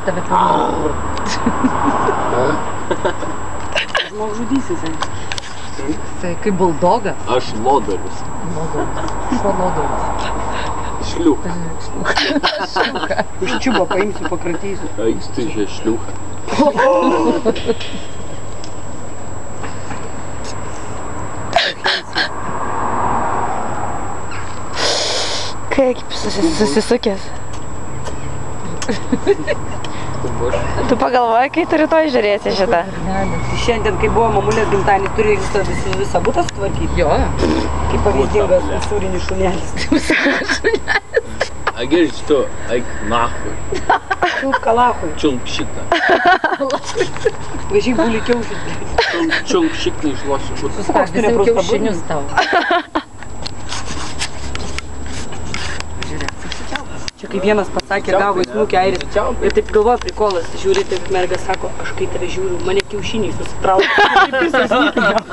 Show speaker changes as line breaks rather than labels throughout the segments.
tave pirmą.
Žmogžudysis.
Tai kaip buldogas.
Aš lodoris.
Lodoris. Ko lodoris?
Šliuka.
Šliuka.
Iš čiubo paimsiu, pakratysiu.
Eik, tu čia šliuka.
Kaip susisukęs. Tu pagalvoji, kai tu rytoj žiūrėsi šitą.
Šiandien, kai buvo mamulės gimtadienis, turi visą butą sutvarkyti.
Jo.
Kaip pavyzdingas usūrinis šunelis.
Agir tu, eik nahui.
Čiulp kalachui.
Čiulp šitą.
Važiai būli kiaušis.
Čiulp šitą išlošiu.
Suspausdinau kiaušinius tau.
Čia kaip vienas pasakė, gavo į snukį airis. Ir taip galvoja prikolas, žiūri, taip mergas sako, aš kai tave žiūriu, mane kiaušiniai susitraukia. Taip visą snukį gavo.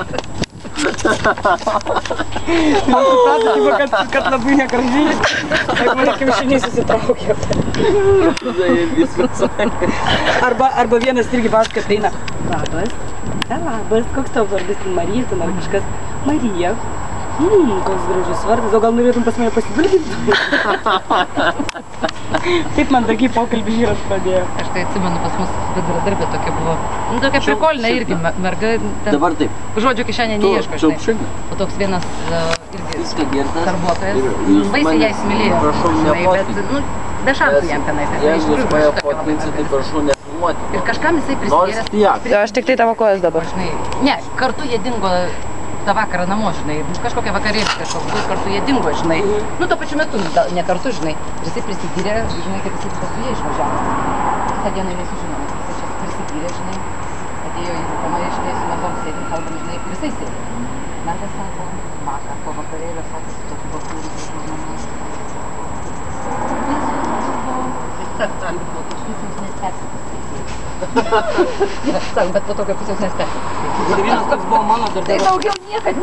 Suprato, kad labai negražiai. Taip mane kiaušiniai susitraukia. Arba vienas irgi pasakoja, kad eina. Labas, koks tavo vardas? Marija, ten ar kažkas. Marija. Koks gražus vardas, o gal norėtum pas mane pasibilginti? Taip mandagiai pokalbį vyras pradėjo.
Aš tai atsimenu, pas mus bendradarbė tokia buvo. Nu, tokia prikolinė irgi merga.
Dabar taip.
Žodžio kišenė neieško, žinai. O toks vienas irgi darbuotojas. Baisiai ją įsimylėjo.
Prašau nepotkinti.
Be šansų jam tenais.
Jeigu jūs mane potkinsit, tai prašau nefilmuoti.
Ir kažkam jisai
Nors
priskėrė.
tiek.
Aš tik tai tavo kojas dabar.
Ne, kartu jie dingo tą vakarą namo, žinai, kažkokia vakarėlė kažkoks, kartu jie dingo, žinai. Nu, tuo pačiu metu, ne kartu, žinai. Ir jisai prisigyrė, žinai, kad jisai pas jie išvažiavo. Tą dieną nesužinome, kad jisai čia prisigyrė, žinai. Atėjo į kamarį, žinai, su natom sėdim, kalbam, žinai, ir jisai sėdi. Mergas sako, vakar po vakarėlio, sako, su tokiu bakūrų išvažiavau. Sako, bet po tokio pusės nespėsi.
Vienas toks buvo mano darbė.
Tai daugiau niekad